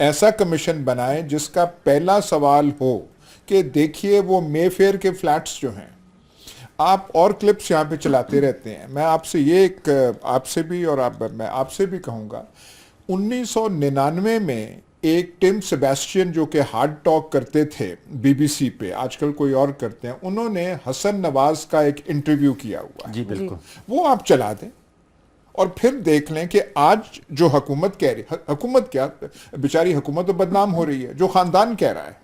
ایسا کمیشن بنائیں جس کا پہلا سوال ہو کہ دیکھیے وہ مے فیئر کے فلیٹس جو ہیں، آپ اور کلپس یہاں پہ چلاتے رہتے ہیں، میں آپ سے یہ ایک آپ سے بھی اور میں آپ سے بھی کہوں گا، 1999 میں ایک ٹم سیباسٹین جو کہ ہارڈ ٹاک کرتے تھے BBC پہ، آج کل کوئی اور کرتے ہیں، انہوں نے حسن نواز کا ایک انٹرویو کیا ہوا ہے، جی بالکل، وہ آپ چلا دیں اور پھر دیکھ لیں کہ آج جو حکومت کہہ رہی، حکومت کیا، بیچاری حکومت تو بدنام ہو رہی ہے، جو خاندان کہہ رہا ہے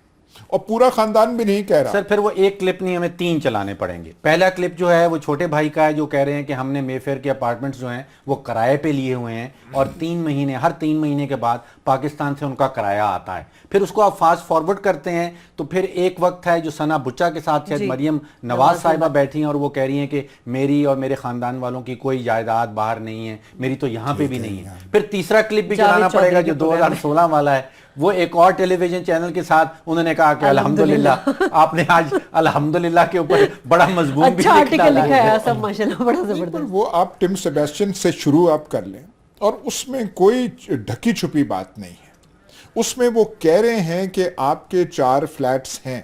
اور پورا خاندان بھی نہیں کہہ رہا. سر پھر وہ ایک کلپ نہیں، ہمیں 3 چلانے پڑیں گے. پہلا کلپ جو ہے وہ چھوٹے بھائی کا ہے جو کہہ رہے ہیں کہ ہم نے مے فیئر کے اپارٹمنٹس جو ہیں وہ کرائے پہ لیے ہوئے ہیں اور 3 مہینے، ہر 3 مہینے کے بعد پاکستان سے ان کا کرایہ آتا ہے. پھر اس کو آپ فاسٹ فارورڈ کرتے ہیں تو پھر ایک وقت ہے جو ثنا بچا کے ساتھ شاید مریم نواز صاحبہ بیٹھی ہیں اور وہ کہہ رہی ہیں کہ میری اور میرے خاندان والوں کی کوئی جائیداد باہر نہیں ہے، میری تو یہاں پہ بھی نہیں ہے. پھر تیسرا کلپ بھی چلانا پڑے گا جو 2016 والا ہے، وہ ایک اور ٹیلی ویژن چینل کے ساتھ انہوں نے کہا کہ الحمدللہ آپ نے آج الحمدللہ کے اوپر بڑا مضمون بھی لکھا ہے سب ماشاءاللہ، بڑا زبردست. وہ آپ ٹم سیباسٹین سے شروع آپ کر لیں اور اس میں کوئی ڈھکی چھپی بات نہیں ہے. اس میں وہ کہہ رہے ہیں کہ آپ کے 4 فلیٹس ہیں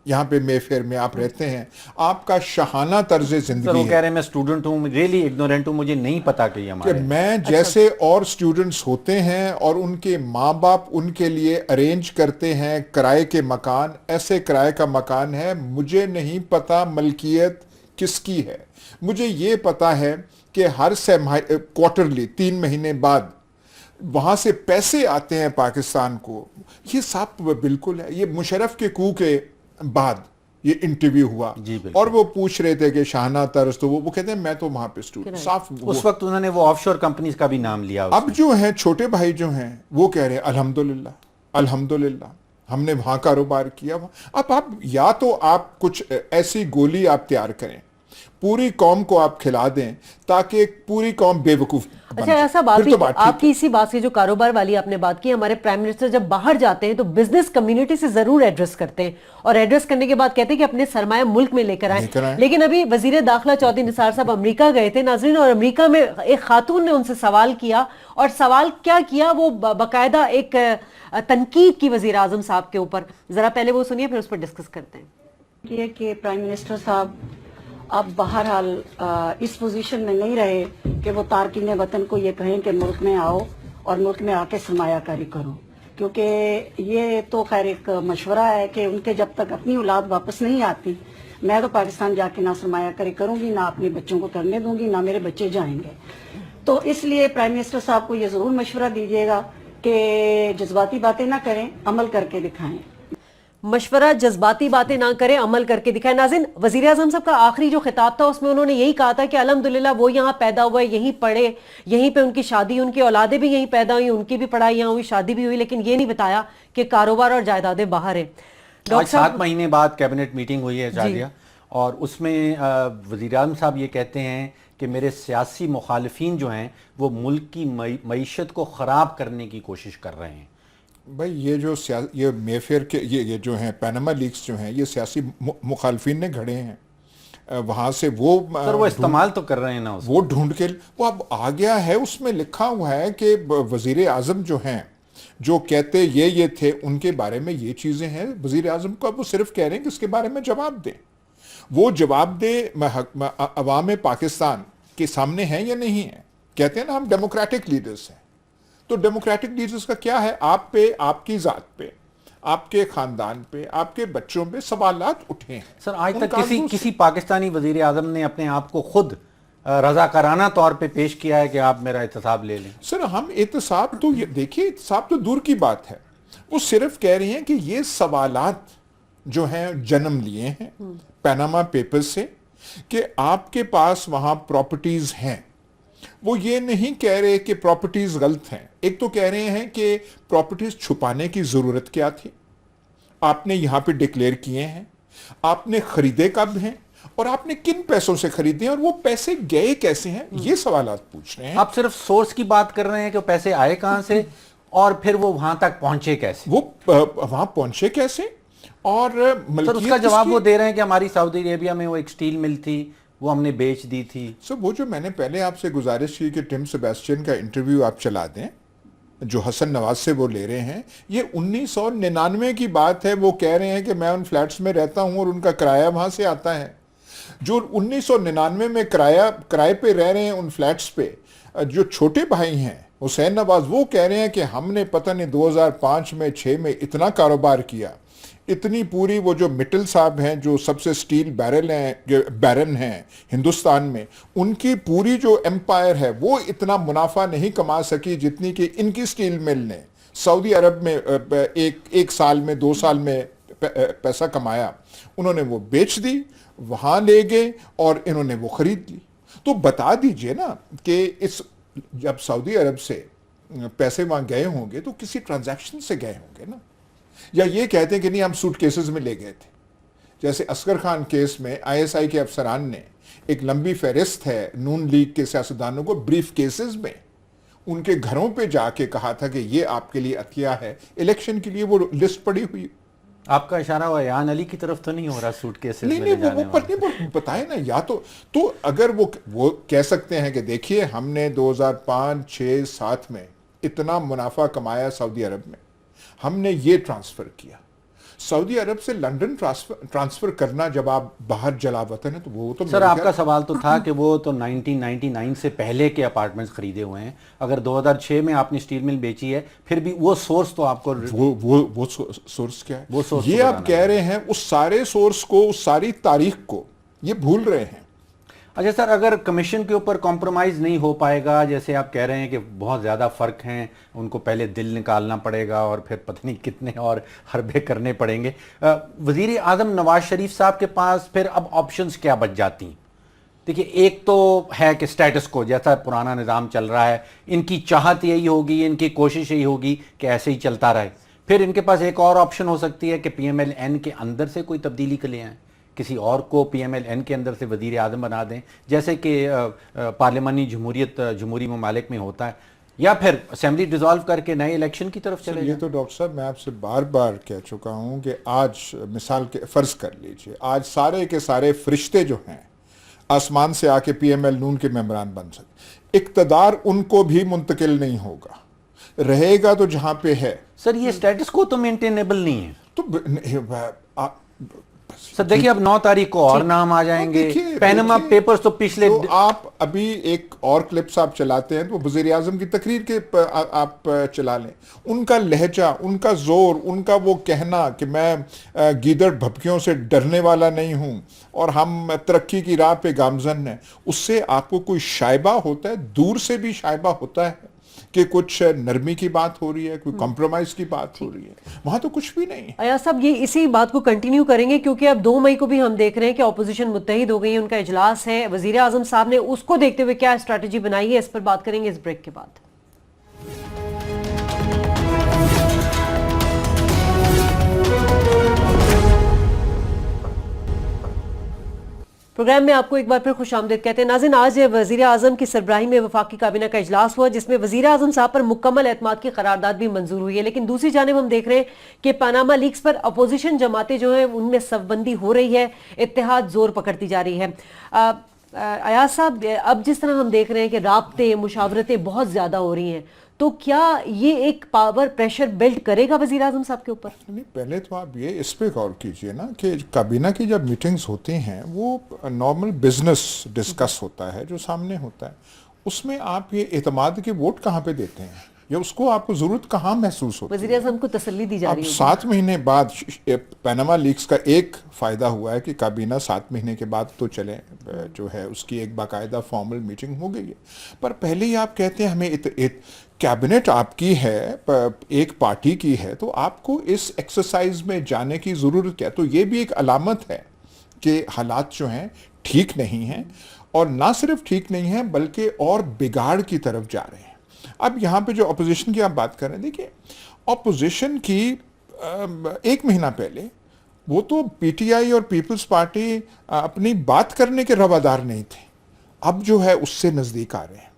یہاں پہ مے فیئر میں آپ رہتے ہیں، آپ کا شاہانہ طرز سر زندگی وہ ہے. کہہ رہے ہیں میں اسٹوڈنٹ ہوں، ریئلی اگنورنٹ ہوں، مجھے نہیں پتا کہ یہ کہ ہمارے میں جیسے اور اسٹوڈنٹس ہوتے ہیں اور ان کے ماں باپ ان کے لیے ارینج کرتے ہیں کرائے کے مکان، ایسے کرائے کا مکان ہے، مجھے نہیں پتا ملکیت کس کی ہے. مجھے یہ پتا ہے کہ ہر کوارٹرلی 3 مہینے بعد وہاں سے پیسے آتے ہیں پاکستان کو. یہ سب بالکل ہے. یہ مشرف کے کو کے بعد یہ انٹرویو ہوا اور وہ پوچھ رہے تھے کہ شاہانہ طرز، تو وہ کہتے ہیں میں تو وہاں پہ اسٹوڈنٹ صاف. اس وقت انہوں نے وہ آف شور کمپنیز کا بھی نام لیا. اب جو ہیں چھوٹے بھائی جو ہیں وہ کہہ رہے ہیں الحمدللہ الحمدللہ ہم نے وہاں کاروبار کیا. اب آپ یا تو آپ کچھ ایسی گولی آپ تیار کریں، پوری قوم کو آپ کھلا دیں تاکہ پوری قوم بے وقوف. اچھا ایسا بات بھی آپ کی اسی بات سے جو کاروبار والی آپ نے بات کی، ہمارے پرائم منسٹر جب باہر جاتے ہیں تو بزنس کمیونٹی سے ضرور ایڈریس کرتے ہیں اور ایڈریس کرنے کے بعد کہتے ہیں کہ اپنے سرمایہ ملک میں لے کر آئیں. لیکن ابھی وزیر داخلہ چودھری نثار صاحب امریکہ گئے تھے ناظرین، اور امریکہ میں ایک خاتون نے ان سے سوال کیا، اور سوال کیا کیا، وہ باقاعدہ ایک تنقید کی وزیر اعظم صاحب کے اوپر. ذرا پہلے وہ سنیے پھر اس پر ڈسکس کرتے ہیں. یہ کہ پرائم منسٹر صاحب اب بہرحال اس پوزیشن میں نہیں رہے کہ وہ تارکین وطن کو یہ کہیں کہ ملک میں آؤ اور ملک میں آ کے سرمایہ کاری کرو، کیونکہ یہ تو خیر ایک مشورہ ہے کہ ان کے جب تک اپنی اولاد واپس نہیں آتی، میں تو پاکستان جا کے نہ سرمایہ کاری کروں گی، نہ اپنے بچوں کو کرنے دوں گی، نہ میرے بچے جائیں گے. تو اس لیے پرائم منسٹر صاحب کو یہ ضرور مشورہ دیجیے گا کہ جذباتی باتیں نہ کریں، عمل کر کے دکھائیں. مشورہ جذباتی باتیں نہ کریں، عمل کر کے دکھائیں. ناظرین، وزیر اعظم صاحب کا آخری جو خطاب تھا اس میں انہوں نے یہی کہا تھا کہ الحمدللہ وہ یہاں پیدا ہوئے، یہیں پڑھے، یہیں پہ ان کی شادی، ان کی اولادیں بھی یہیں پیدا ہوئی، ان کی بھی پڑھائی یہاں ہوئی، شادی بھی ہوئی، لیکن یہ نہیں بتایا کہ کاروبار اور جائیدادیں باہر ہیں. آج 7 مہینے بعد کیبنٹ میٹنگ ہوئی ہے شادیہ، اور اس میں وزیر اعظم صاحب یہ کہتے ہیں کہ میرے سیاسی مخالفین جو ہیں وہ ملک کی معیشت کو خراب کرنے کی کوشش کر رہے ہیں. بھائی یہ مے فیئر کے یہ جو ہیں پیناما لیکس جو ہیں یہ سیاسی مخالفین نے گھڑے ہیں. وہاں سے وہ سر وہ استعمال تو کر رہے ہیں نا، وہ ڈھونڈ کے وہ اب آ گیا ہے. اس میں لکھا ہوا ہے کہ وزیر اعظم جو ہیں جو کہتے یہ تھے ان کے بارے میں یہ چیزیں ہیں. وزیر اعظم کو اب وہ صرف کہہ رہے ہیں کہ اس کے بارے میں جواب دیں. وہ جواب دے عوام پاکستان کے سامنے ہیں یا نہیں ہیں. کہتے ہیں نا ہم ڈیموکریٹک لیڈرز ہیں، تو ڈیموکریٹک لیڈرز کا کیا ہے؟ آپ پہ، آپ کی ذات پہ، آپ کے خاندان پہ، آپ کے بچوں پہ سوالات اٹھے ہیں. سر آج تک کسی پاکستانی وزیر اعظم نے اپنے آپ کو خود رضاکارانہ طور پہ پیش کیا ہے کہ آپ میرا احتساب لے لیں؟ سر ہم احتساب تو دیکھیے، احتساب تو دور کی بات ہے. وہ صرف کہہ رہی ہیں کہ یہ سوالات جو ہیں جنم لیے ہیں پیناما پیپرز سے کہ آپ کے پاس وہاں پراپرٹیز ہیں. وہ یہ نہیں کہہ رہے کہ پراپرٹیز غلط ہیں. ایک تو کہہ رہے ہیں کہ پراپرٹیز چھپانے کی ضرورت کیا تھی، آپ نے یہاں پہ ڈکلیئر کیے ہیں، آپ نے خریدے کب ہیں اور آپ نے کن پیسوں سے خریدے ہیں اور وہ پیسے گئے کیسے ہیں، یہ سوالات پوچھ رہے ہیں. آپ صرف سورس کی بات کر رہے ہیں کہ وہ پیسے آئے کہاں سے اور پھر وہ وہاں تک پہنچے کیسے، وہ وہاں پہنچے کیسے. اور سر اس کا جواب وہ دے رہے ہیں کہ ہماری سعودی عربیہ میں وہ ایک سٹیل مل تھی، وہ ہم نے بیچ دی تھی. سر وہ جو میں نے پہلے آپ سے گزارش کی کہ ٹم سیباسٹین کا انٹرویو آپ چلا دیں، جو حسن نواز سے وہ لے رہے ہیں، یہ 1999 کی بات ہے. وہ کہہ رہے ہیں کہ میں ان فلیٹس میں رہتا ہوں اور ان کا کرایہ وہاں سے آتا ہے. جو 1999 میں کرائے پہ رہ رہے ہیں ان فلیٹس پہ، جو چھوٹے بھائی ہیں حسین نواز، وہ کہہ رہے ہیں کہ ہم نے پتہ نہیں 2005 میں 6 میں اتنا کاروبار کیا، اتنی پوری وہ جو مٹل صاحب ہیں جو سب سے سٹیل بیرن ہیں ہندوستان میں، ان کی پوری جو ایمپائر ہے وہ اتنا منافع نہیں کما سکی جتنی کہ ان کی سٹیل مل نے سعودی عرب میں ایک سال میں 2 سال میں پیسہ کمایا. انہوں نے وہ بیچ دی، وہاں لے گئے اور انہوں نے وہ خرید لی. تو بتا دیجئے نا کہ جب سعودی عرب سے پیسے وہاں گئے ہوں گے تو کسی ٹرانزیکشن سے گئے ہوں گے نا، یا یہ کہتے ہیں کہ نہیں ہم سوٹ کیسز میں لے گئے تھے. جیسے اصغر خان کیس میں آئی ایس آئی کے افسران نے ایک لمبی فہرست ہے نون لیگ کے سیاستدانوں کو بریف کیسز میں ان کے گھروں پہ جا کے کہا تھا کہ یہ آپ کے لیے عطیہ ہے، الیکشن کے لیے وہ لسٹ پڑی ہوئی. آپ کا اشارہ ہوا ایان علی کی طرف تو نہیں ہو رہا سوٹ کیسز میں نہیں وہ بتائیں نا. یا تو اگر وہ کہہ سکتے ہیں کہ دیکھیے ہم نے 2005 6 7 میں اتنا منافع کمایا سعودی عرب میں، ہم نے یہ ٹرانسفر کیا. سعودی عرب سے لنڈن ٹرانسفر کرنا جب آپ باہر جلا وطن ہے تو وہ تو سر آپ کا سوال تو تھا کہ وہ تو 1999 سے پہلے کے اپارٹمنٹس خریدے ہوئے ہیں، اگر 2006 میں آپ نے سٹیل مل بیچی ہے پھر بھی وہ سورس تو آپ کو وہ سورس کیا ہے؟ یہ آپ کہہ رہے ہیں اس سارے سورس کو، اس ساری تاریخ کو یہ بھول رہے ہیں. اچھا سر، اگر کمیشن کے اوپر کمپرومائز نہیں ہو پائے گا، جیسے آپ کہہ رہے ہیں کہ بہت زیادہ فرق ہیں، ان کو پہلے دل نکالنا پڑے گا اور پھر پتہ نہیں کتنے اور حربے کرنے پڑیں گے، وزیر اعظم نواز شریف صاحب کے پاس پھر اب آپشنز کیا بچ جاتی ہیں؟ دیکھیے ایک تو ہے کہ سٹیٹس کو جیسا پرانا نظام چل رہا ہے، ان کی چاہت یہی ہوگی، ان کی کوشش یہی ہوگی کہ ایسے ہی چلتا رہے. پھر ان کے پاس ایک اور آپشن ہو سکتی ہے کہ پی ایم ایل این کے اندر سے کوئی تبدیلی کے لے آئیں، کسی اور کو پی ایم ایل این کے اندر سے وزیر اعظم بنا دیں، جیسے کہ پارلیمانی جمہوری ممالک میں ہوتا ہے، یا پھر اسمبلی ڈیزالو کر کے نئے الیکشن کی طرف چلے یہ جائیں. تو ڈاکٹر صاحب میں آپ سے بار بار کہہ چکا ہوں کہ آج مثال کے فرض کر لیجئے آج سارے کے سارے فرشتے جو ہیں آسمان سے آ کے پی ایم ایل نون کے ممبران بن سکتے، اقتدار ان کو بھی منتقل نہیں ہوگا، رہے گا تو جہاں پہ ہے. سر یہ سٹیٹس کو تو مینٹینیبل نہیں ہے. تو سر دیکھیے اب 9 تاریخ کو اور نام آ جائیں گے، پینما پیپرز تو پچھلے تو آپ ابھی ایک اور کلپس آپ چلاتے ہیں تو وزیر اعظم کی تقریر کے آپ چلا لیں، ان کا لہجہ، ان کا زور، ان کا وہ کہنا کہ میں گیدڑ بھپکیوں سے ڈرنے والا نہیں ہوں اور ہم ترقی کی راہ پہ گامزن ہیں، اس سے آپ کو کوئی شائبہ ہوتا ہے، دور سے بھی شائبہ ہوتا ہے کہ کچھ نرمی کی بات ہو رہی ہے، کوئی کمپرومائز کی بات ہو رہی ہے. وہاں تو کچھ بھی نہیں ہے. ایاز صاحب یہ اسی بات کو کنٹینیو کریں گے کیونکہ اب 2 مئی کو بھی ہم دیکھ رہے ہیں کہ اپوزیشن متحد ہو گئی ہے، ان کا اجلاس ہے، وزیر اعظم صاحب نے اس کو دیکھتے ہوئے کیا اسٹریٹجی بنائی ہے، اس پر بات کریں گے اس بریک کے بعد. پروگرام میں آپ کو ایک بار پھر خوش آمدید کہتے ہیں. ناظرین آج وزیر اعظم کی سربراہی میں وفاقی کابینہ کا اجلاس ہوا جس میں وزیر اعظم صاحب پر مکمل اعتماد کی قرارداد بھی منظور ہوئی ہے، لیکن دوسری جانب ہم دیکھ رہے ہیں کہ پاناما لیکس پر اپوزیشن جماعتیں جو ہیں ان میں صف بندی ہو رہی ہے، اتحاد زور پکڑتی جا رہی ہے. ایاز صاحب اب جس طرح ہم دیکھ رہے ہیں کہ رابطے مشاورتیں بہت زیادہ ہو رہی ہیں تو کیا یہ ایک پاور پریشر بلڈ کرے گا وزیر اعظم صاحب کے اوپر؟ نہیں، پہلے تو آپ یہ اس پہ غور کیجئے نا کہ کابینہ کی جب میٹنگز ہوتی ہیں وہ نارمل بزنس ڈسکس ہوتا ہے جو سامنے ہوتا ہے، اس میں آپ یہ اعتماد کے ووٹ کہاں پہ دیتے ہیں یا اس کو آپ کو ضرورت کہاں محسوس ہوتی ہے؟ وزیر اعظم کو تسلی دی جا رہی ہے. اب 7 مہینے بعد پیناما لیکس کا ایک فائدہ ہوا ہے کہ کابینہ 7 مہینے کے بعد تو چلیں جو ہے اس کی ایک باقاعدہ فارمل میٹنگ ہو گئی ہے، پر پہلے ہی آپ کہتے ہیں ہمیں کیبنٹ آپ کی ہے، ایک پارٹی کی ہے، تو آپ کو اس ایکسرسائز میں جانے کی ضرورت کیا؟ تو یہ بھی ایک علامت ہے کہ حالات جو ہیں ٹھیک نہیں ہیں، اور نہ صرف ٹھیک نہیں ہیں بلکہ اور بگاڑ کی طرف جا رہے ہیں. اب یہاں پہ جو اپوزیشن کی آپ بات کر رہے ہیں، دیکھیے اپوزیشن کی 1 مہینہ پہلے وہ تو پی ٹی آئی اور پیپلز پارٹی اپنی بات کرنے کے روادار نہیں تھے، اب جو ہے اس سے نزدیک آ رہے ہیں.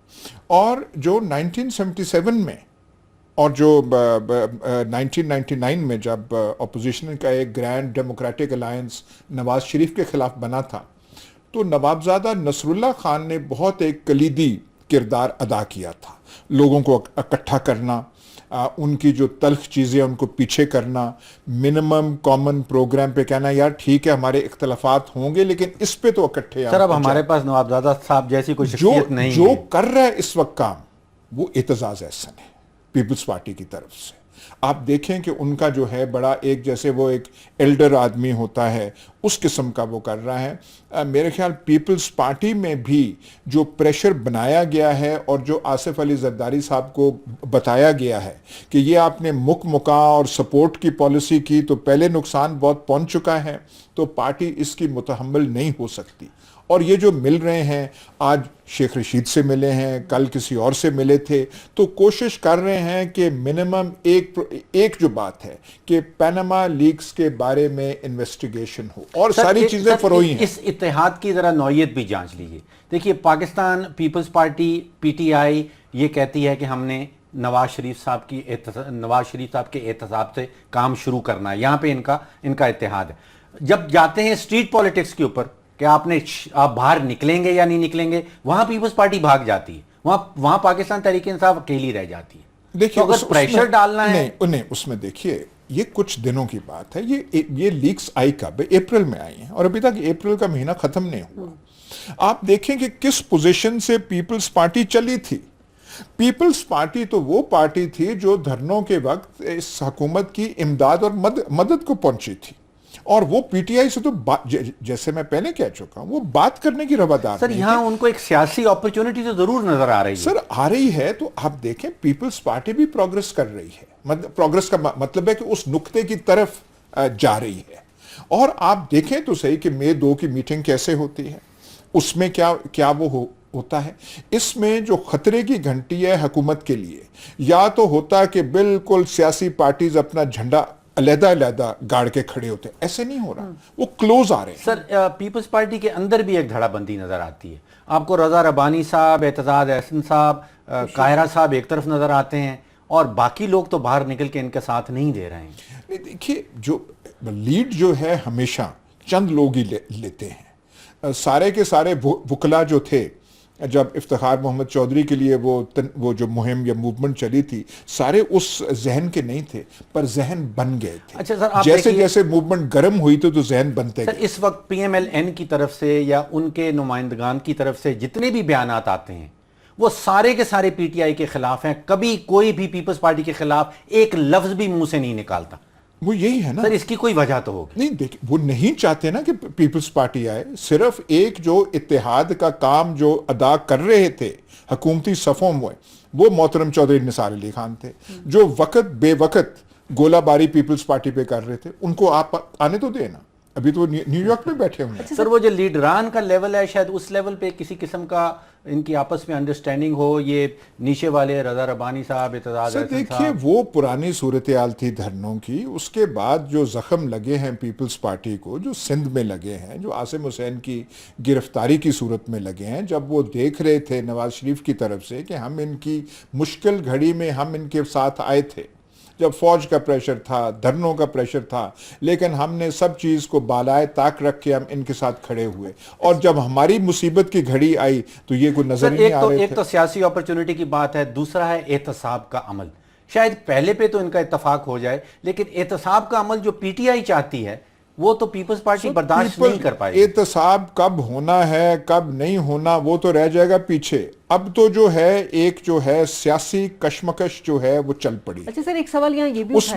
اور جو 1977 میں اور جو 1999 میں جب اپوزیشن کا ایک grand democratic alliance Nawaz Sharif کے خلاف بنا تھا تو نوابزادہ نصر اللہ خان نے بہت ایک کلیدی کردار ادا کیا تھا، لوگوں کو اکٹھا کرنا، ان کی جو تلخ چیزیں ان کو پیچھے کرنا, منیمم کامن پروگرام پہ کہنا یار ٹھیک ہے ہمارے اختلافات ہوں گے لیکن اس پہ تو اکٹھے سر اب ہمارے پاس نوابزادہ صاحب جیسی کوئی شخصیت نہیں ہے. جو کر رہا ہے اس وقت کام وہ اعتزاز احسن ہے پیپلز پارٹی کی طرف سے. آپ دیکھیں کہ ان کا جو ہے بڑا ایک جیسے وہ ایک ایلڈر آدمی ہوتا ہے اس قسم کا وہ کر رہا ہے. میرے خیال پیپلز پارٹی میں بھی جو پریشر بنایا گیا ہے اور جو آصف علی زرداری صاحب کو بتایا گیا ہے کہ یہ آپ نے مکا اور سپورٹ کی پالیسی کی تو پہلے نقصان بہت پہنچ چکا ہے, تو پارٹی اس کی متحمل نہیں ہو سکتی. اور یہ جو مل رہے ہیں, آج شیخ رشید سے ملے ہیں, کل کسی اور سے ملے تھے, تو کوشش کر رہے ہیں کہ منیمم ایک جو بات ہے کہ پیناما لیکس کے بارے میں انویسٹیگیشن ہو اور ساری چیزیں فروئی ہیں. اس اتحاد کی ذرا نوعیت بھی جانچ لیجیے. دیکھیے Pakistan Peoples Party P T I یہ کہتی ہے کہ ہم نے نواز شریف صاحب کے احتساب سے کام شروع کرنا ہے, یہاں پہ ان کا اتحاد ہے. جب جاتے ہیں اسٹریٹ پالیٹکس کے اوپر کہ آپ باہر نکلیں گے یا نہیں نکلیں گے, وہاں پیپلز پارٹی بھاگ جاتی ہے, وہاں پاکستان تحریک انصاف اکیلی رہ جاتی ہے. دیکھیے اگر پریشر ڈالنا ہے نہیں, اس میں دیکھیے یہ کچھ دنوں کی بات ہے, یہ لیکس آئی کب ہے؟ اپریل میں آئی ہیں اور ابھی تک اپریل کا مہینہ ختم نہیں ہوا. آپ دیکھیں کہ کس پوزیشن سے پیپلز پارٹی چلی تھی. پیپلز پارٹی تو وہ پارٹی تھی جو دھرنوں کے وقت اس حکومت کی امداد اور مدد کو پہنچی تھی, اور وہ پی ٹی آئی سے تو جیسے میں پہلے کہہ چکا ہوں وہ بات کرنے کی روادار سر. یہاں ان کو ایک سیاسی اپرچونٹی تو ضرور نظر آ رہی ہے. سر آ رہی ہے, تو آپ دیکھیں پیپلز پارٹی بھی پروگریس کر رہی ہے. پروگریس کا مطلب ہے کہ اس نقطے کی طرف جا رہی ہے. اور آپ دیکھیں تو صحیح کہ مئی 2 کی میٹنگ کیسے ہوتی ہے, اس میں کیا وہ ہوتا ہے. اس میں جو خطرے کی گھنٹی ہے حکومت کے لیے, یا تو ہوتا کہ بالکل سیاسی پارٹیز اپنا جھنڈا علیحدہ گاڑ کے کھڑے ہوتے, ایسے نہیں ہو رہا, وہ کلوز آ رہے ہیں. سر پیپلز پارٹی کے اندر بھی ایک دھڑا بندی نظر آتی ہے. آپ کو رضا ربانی صاحب, اعتزاز احسن صاحب, قاہرہ صاحب ایک طرف نظر آتے ہیں, اور باقی لوگ تو باہر نکل کے ان کا ساتھ نہیں دے رہے ہیں. دیکھیے جو لیڈ جو ہے ہمیشہ چند لوگ ہی لیتے ہیں. سارے کے سارے وکلا جو تھے جب افتخار محمد چودھری کے لیے وہ جو مہم یا موومنٹ چلی تھی, سارے اس ذہن کے نہیں تھے, پر ذہن بن گئے تھے. اچھا سر, جیسے موومنٹ گرم ہوئی تو ذہن بنتے گئے. سر اس وقت پی ایم ایل این کی طرف سے یا ان کے نمائندگان کی طرف سے جتنے بھی بیانات آتے ہیں وہ سارے کے سارے پی ٹی آئی کے خلاف ہیں. کبھی کوئی بھی پیپلز پارٹی کے خلاف ایک لفظ بھی منہ سے نہیں نکالتا. وہ یہی ہے نا سر, اس کی کوئی وجہ تو ہوگی. نہیں دیکھ, وہ نہیں چاہتے نا کہ پیپلز پارٹی آئے. صرف ایک جو اتحاد کا کام جو ادا کر رہے تھے حکومتی صفوں میں, وہ محترم چودھری نثار علی خان تھے, جو وقت بے وقت گولہ باری پیپلز پارٹی پہ کر رہے تھے. ان کو آپ آنے تو دینا, ابھی تو نیو یارک میں بیٹھے ہوئے ہیں. سر وہ جو لیڈران کا لیول ہے, شاید اس لیول پہ کسی قسم کا ان کی آپس میں انڈرسٹینڈنگ ہو. یہ نیچے والے رضا ربانی صاحب, اعتزاز احسن صاحب, دیکھیے وہ پرانی صورتحال تھی دھرنوں کی. اس کے بعد جو زخم لگے ہیں پیپلز پارٹی کو, جو سندھ میں لگے ہیں, جو عاصم حسین کی گرفتاری کی صورت میں لگے ہیں, جب وہ دیکھ رہے تھے نواز شریف کی طرف سے کہ ہم ان کی مشکل گھڑی میں ہم ان کے ساتھ آئے تھے, جب فوج کا پریشر تھا, دھرنوں کا پریشر تھا, لیکن ہم نے سب چیز کو بالائے طاق رکھ کے ہم ان کے ساتھ کھڑے ہوئے, اور جب ہماری مصیبت کی گھڑی آئی تو یہ کوئی نظر نہیں آ رہے تھے. ایک تو سیاسی اپرچونٹی کی بات ہے, دوسرا ہے احتساب کا عمل. شاید پہلے پہ تو ان کا اتفاق ہو جائے, لیکن احتساب کا عمل جو پی ٹی آئی چاہتی ہے وہ تو پیپلز پارٹی برداشت نہیں کر پائے. احتساب کب ہونا ہے کب نہیں ہونا وہ تو رہ جائے گا پیچھے. اب تو جو ہے ایک جو ہے سیاسی کشمکش جو ہے وہ چل پڑی. اچھا سر, ایک سوال یہاں یہ بھی اس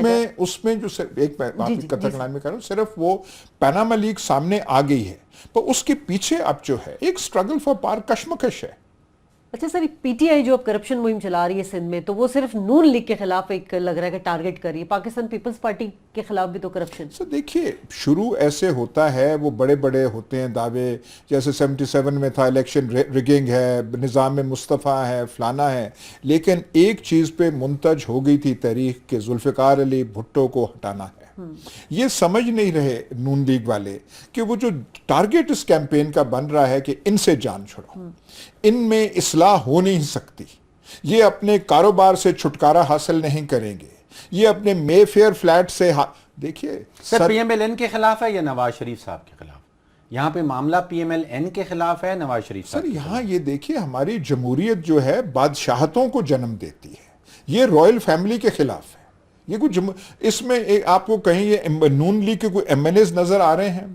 میں جو ایک قطع کلام میں کہہ رہا ہوں, صرف وہ پیناما لیک سامنے آ گئی ہے, پر اس کے پیچھے اب جو ہے ایک سٹرگل فار پاور کشمکش ہے. اچھا سر, پی ٹی آئی جو اب کرپشن مہم چلا رہی ہے سندھ میں, تو وہ صرف نون لیگ کے خلاف ایک لگ رہا ہے کہ ٹارگٹ کر رہی ہے. پاکستان پیپلز پارٹی کے خلاف بھی تو کرپشن. سر دیکھیے شروع ایسے ہوتا ہے, وہ بڑے ہوتے ہیں دعوے, جیسے 77 میں تھا الیکشن ریگنگ ہے, نظام مصطفیٰ ہے, فلانا ہے, لیکن ایک چیز پہ منتج ہو گئی تھی تحریک کے ذوالفقار علی بھٹو کو ہٹانا ہے. یہ سمجھ نہیں رہے نون لیگ والے کہ وہ جو ٹارگٹ اس کیمپین کا بن رہا ہے کہ ان سے جان چھڑو, ان میں اصلاح ہو نہیں سکتی, یہ اپنے کاروبار سے چھٹکارا حاصل نہیں کریں گے, یہ اپنے مے فیئر فلیٹ سے دیکھیے سر پی ایم ایل این کے خلاف ہے یا نواز شریف صاحب کے خلاف؟ یہاں پہ معاملہ پی ایم ایل این کے خلاف ہے, نواز شریف صاحب. سر یہاں یہ دیکھیے ہماری جمہوریت جو ہے بادشاہتوں کو جنم دیتی ہے. یہ رائل فیملی کے خلاف ہے. یہ کچھ اس میں آپ کو کہیں یہ نون لیگ کے کوئی ایم ایل ایز نظر آ رہے ہیں؟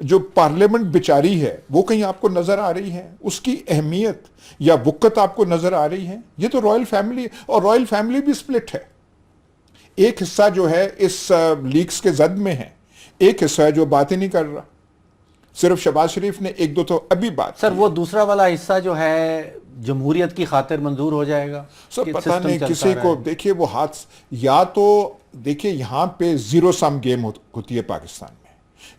جو پارلیمنٹ بیچاری ہے وہ کہیں آپ کو نظر آ رہی ہے؟ اس کی اہمیت یا وقت آپ کو نظر آ رہی ہے؟ یہ تو رائل فیملی، اور رائل فیملی بھی سپلٹ ہے. ایک حصہ جو ہے اس لیگز کے زد میں ہے، ایک حصہ ہے جو بات ہی نہیں کر رہا. صرف شہباز شریف نے ایک دو تو ابھی بات سر وہ دوسرا والا حصہ جو ہے جمہوریت کی خاطر منظور ہو جائے گا؟ سر پتہ نہیں کسی کو، دیکھیے وہ ہاتھ، یا تو دیکھیے یہاں پہ زیرو سم گیم ہوتی ہے پاکستان میں،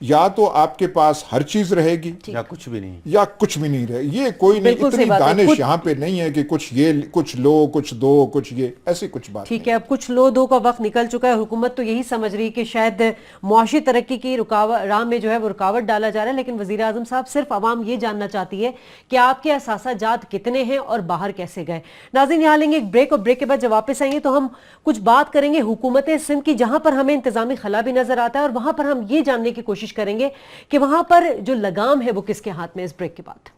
یا تو آپ کے پاس ہر چیز رہے گی یا کچھ بھی نہیں، یا کچھ بھی نہیں رہے. یہ کوئی نہیں، اتنی دانش یہاں پہ نہیں ہے کہ کچھ یہ کچھ لو کچھ دو کچھ یہ، ایسی کچھ بات ٹھیک ہے. اب کچھ لو دو کا وقت نکل چکا ہے. حکومت تو یہی سمجھ رہی کہ شاید معاشی ترقی کی راہ میں جو ہے وہ رکاوٹ ڈالا جا رہا ہے، لیکن وزیر اعظم صاحب صرف عوام یہ جاننا چاہتی ہے کہ آپ کے اثاثہ جات کتنے ہیں اور باہر کیسے گئے. ناظرین یہاں لیں گے ایک بریک، اور بریک کے بعد جب واپس آئیں گے تو ہم کچھ بات کریں گے حکومت سندھ کی، جہاں پر ہمیں انتظامی خلا بھی نظر آتا ہے، اور وہاں پر ہم یہ جاننے کی کوشش کریں گے کہ وہاں پر جو لگام ہے وہ کس کے ہاتھ میں. اس بریک کے بعد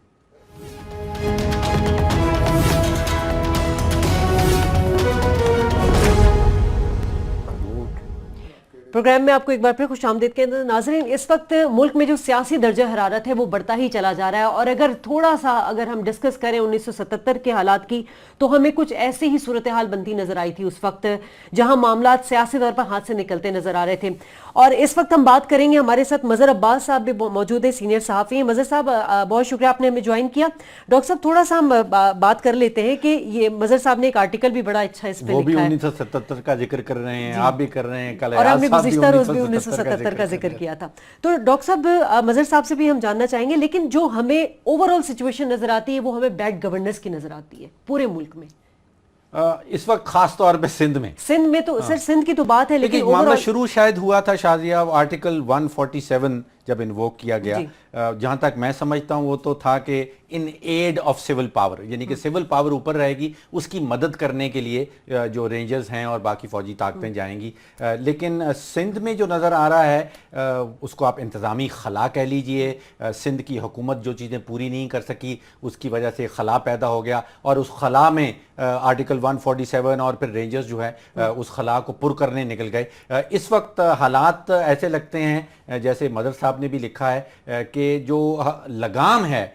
پروگرام میں آپ کو ایک بار پھر خوش آمدید کہتے ہیں. ناظرین اس وقت ملک میں جو سیاسی درجہ حرارت ہے وہ بڑھتا ہی چلا جا رہا ہے، اور اگر تھوڑا سا ہم ڈسکس کریں 1977 کے حالات کی تو ہمیں کچھ ایسی ہی صورتحال بنتی نظر آئی تھی اس وقت، جہاں معاملات سیاسی طور پر ہاتھ سے نکلتے نظر آ رہے تھے. اور اس وقت ہم بات کریں گے، ہمارے ساتھ مظہر عباس صاحب بھی موجود ہیں، سینئر صحافی ہیں. مظہر صاحب بہت شکریہ آپ نے ہمیں جوائن کیا. ڈاکٹر صاحب تھوڑا سا ہم بات کر لیتے ہیں کہ یہ مظہر صاحب نے ایک آرٹیکل بھی بڑا اچھا اس پہ وہ بھی لکھا ہے، 1977 کا ذکر کر رہے ہیں، آپ بھی کر رہے ہیں، کل اور ہم نے ایاز صاحب گزشتہ روز بھی 1977 کا ذکر کیا تھا. تو ڈاکٹر صاحب مظہر صاحب سے بھی ہم جاننا چاہیں گے، لیکن جو ہمیں اوور آل سچویشن نظر آتی ہے وہ ہمیں بیڈ گورننس کی نظر آتی ہے پورے ملک میں اس وقت خاص طور پہ سندھ میں تو سر سندھ کی تو بات ہے، لیکن معاملہ شروع شاید ہوا تھا شازیہ آرٹیکل 147 جب انووک کیا گیا. جہاں تک میں سمجھتا ہوں وہ تو تھا کہ ان ایڈ آف سول پاور، یعنی کہ سول پاور اوپر رہے گی، اس کی مدد کرنے کے لیے جو رینجرز ہیں اور باقی فوجی طاقتیں جائیں گی. لیکن سندھ میں جو نظر آ رہا ہے اس کو آپ انتظامی خلا کہہ لیجئے. سندھ کی حکومت جو چیزیں پوری نہیں کر سکی اس کی وجہ سے خلا پیدا ہو گیا، اور اس خلا میں آرٹیکل 147 اور پھر رینجرز جو ہے اس خلا کو پر کرنے نکل گئے. اس وقت حالات ایسے لگتے ہیں جیسے مدر صاحب نے بھی لکھا ہے کہ جو لگام ہے